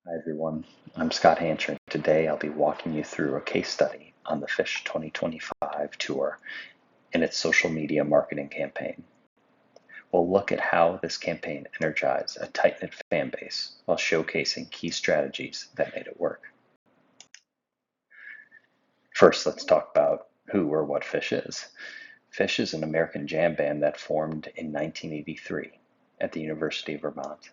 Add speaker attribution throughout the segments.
Speaker 1: Hi everyone, I'm Scott Hancher. Today I'll be walking you through a case study on the Phish 2025 tour and its social media marketing campaign. We'll look at how this campaign energized a tight-knit fan base while showcasing key strategies that made it work. First, let's talk about who or what Phish is. Phish is an American jam band that formed in 1983 at the University of Vermont.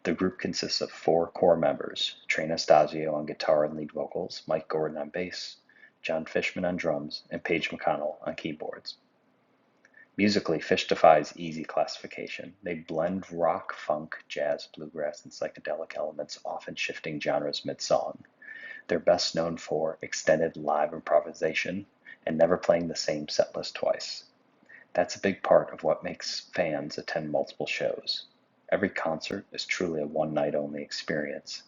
Speaker 1: The group consists of 4 core members: Trey Anastasio on guitar and lead vocals, Mike Gordon on bass, John Fishman on drums, and Paige McConnell on keyboards. Musically, Phish defies easy classification. They blend rock, funk, jazz, bluegrass, and psychedelic elements, often shifting genres mid-song. They're best known for extended live improvisation and never playing the same set list twice. That's a big part of what makes fans attend multiple shows. Every concert is truly a one-night only experience,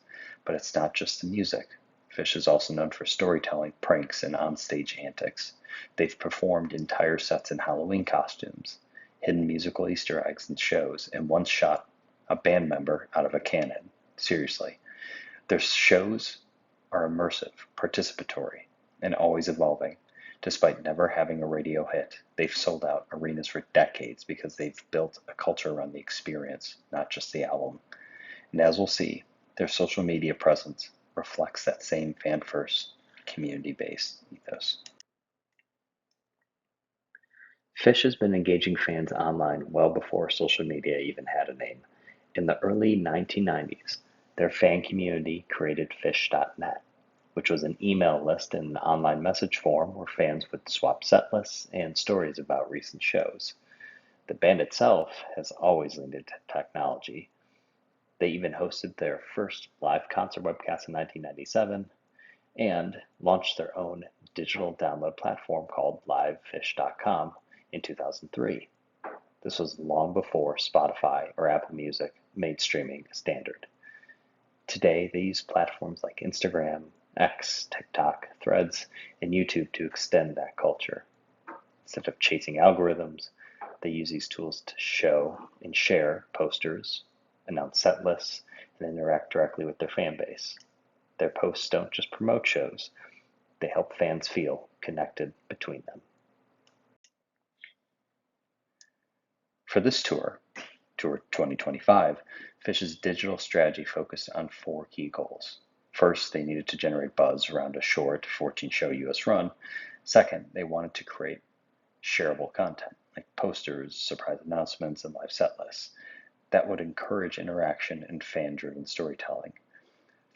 Speaker 1: but it's not just the music. Phish is also known for storytelling, pranks, and onstage antics. They've performed entire sets in Halloween costumes, hidden musical Easter eggs in shows, and once shot a band member out of a cannon. Seriously. Their shows are immersive, participatory, and always evolving. Despite never having a radio hit, they've sold out arenas for decades because they've built a culture around the experience, not just the album. And as we'll see, their social media presence reflects that same fan-first, community-based ethos. Phish has been engaging fans online well before social media even had a name. In the early 1990s, their fan community created Phish.net, which was an email list and an online message forum where fans would swap set lists and stories about recent shows. The band itself has always leaned into technology. They even hosted their first live concert webcast in 1997 and launched their own digital download platform called livephish.com in 2003. This was long before Spotify or Apple Music made streaming a standard. Today, they use platforms like Instagram, X, TikTok, Threads, and YouTube to extend that culture. Instead of chasing algorithms, they use these tools to show and share posters, announce set lists, and interact directly with their fan base. Their posts don't just promote shows, they help fans feel connected between them. For this tour 2025, Phish's digital strategy focused on 4 key goals. First, they needed to generate buzz around a short 14-show US run. Second, they wanted to create shareable content, like posters, surprise announcements, and live set lists, that would encourage interaction and fan-driven storytelling.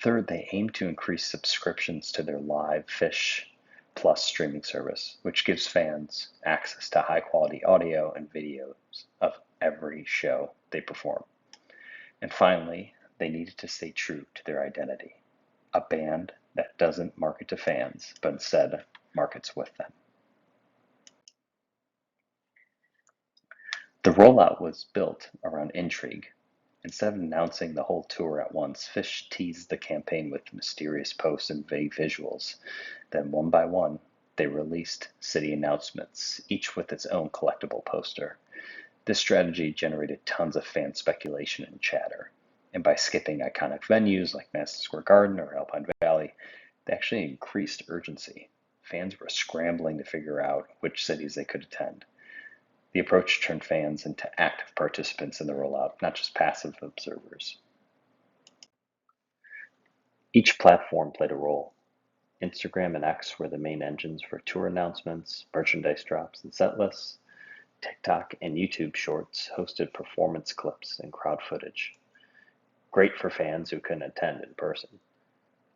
Speaker 1: Third, they aimed to increase subscriptions to their live Phish Plus streaming service, which gives fans access to high-quality audio and videos of every show they perform. And finally, they needed to stay true to their identity, a band that doesn't market to fans, but instead markets with them. The rollout was built around intrigue. Instead of announcing the whole tour at once, Phish teased the campaign with mysterious posts and vague visuals. Then, one by one, they released city announcements, each with its own collectible poster. This strategy generated tons of fan speculation and chatter. And by skipping iconic venues like Madison Square Garden or Alpine Valley, they actually increased urgency. Fans were scrambling to figure out which cities they could attend. The approach turned fans into active participants in the rollout, not just passive observers. Each platform played a role. Instagram and X were the main engines for tour announcements, merchandise drops, and set lists. TikTok and YouTube Shorts hosted performance clips and crowd footage. Great for fans who couldn't attend in person.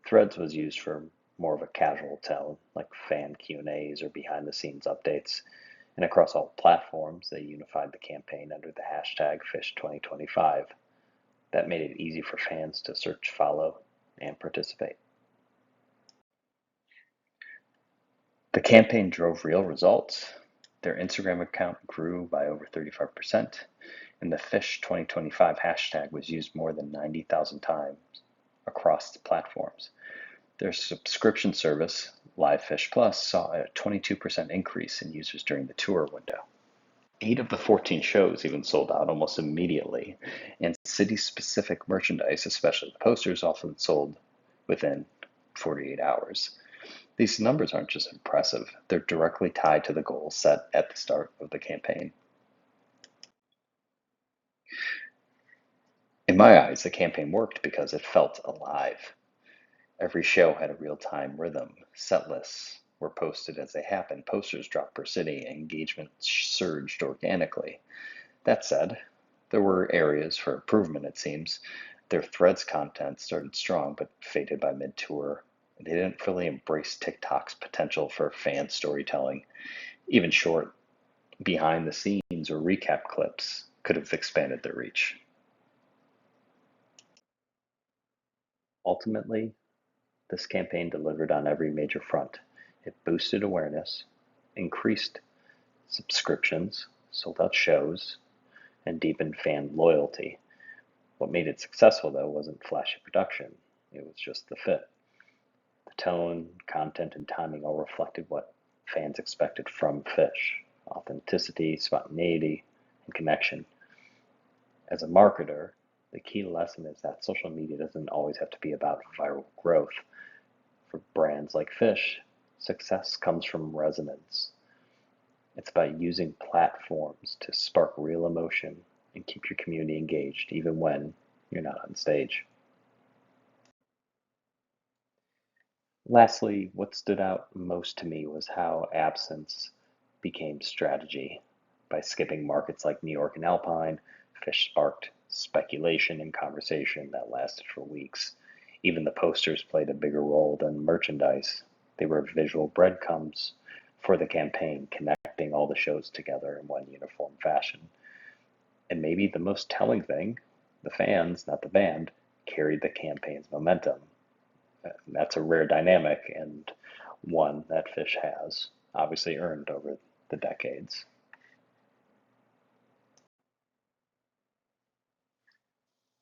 Speaker 1: Threads was used for more of a casual tone, like fan Q&As or behind-the-scenes updates. And across all platforms, they unified the campaign under the hashtag Phish2025. That made it easy for fans to search, follow, and participate. The campaign drove real results. Their Instagram account grew by over 35%, and the Phish2025 hashtag was used more than 90,000 times across the platforms. Their subscription service, Live Phish Plus, saw a 22% increase in users during the tour window. 8 of the 14 shows even sold out almost immediately, and city-specific merchandise, especially the posters, often sold within 48 hours. These numbers aren't just impressive, they're directly tied to the goals set at the start of the campaign. In my eyes, the campaign worked because it felt alive. Every show had a real-time rhythm. Set lists were posted as they happened, posters dropped per city, and engagement surged organically. That said, there were areas for improvement, it seems. Their Threads content started strong but faded by mid-tour. They didn't fully embrace TikTok's potential for fan storytelling. Even short behind the scenes or recap clips could have expanded their reach. Ultimately, this campaign delivered on every major front. It boosted awareness, increased subscriptions, sold out shows, and deepened fan loyalty. What made it successful, though, wasn't flashy production. It was just the fit. The tone, content, and timing all reflected what fans expected from Phish: authenticity, spontaneity, and connection. As a marketer, the key lesson is that social media doesn't always have to be about viral growth. For brands like Phish, success comes from resonance. It's about using platforms to spark real emotion and keep your community engaged, even when you're not on stage. Lastly, what stood out most to me was how absence became strategy. By skipping markets like New York and Alpine, Phish sparked speculation and conversation that lasted for weeks. Even the posters played a bigger role than merchandise. They were visual breadcrumbs for the campaign, connecting all the shows together in one uniform fashion. And maybe the most telling thing, the fans, not the band, carried the campaign's momentum. That's a rare dynamic and one that Phish has obviously earned over the decades.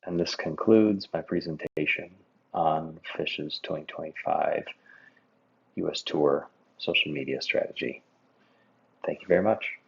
Speaker 1: And this concludes my presentation on Phish's 2025 US Tour social media strategy. Thank you very much.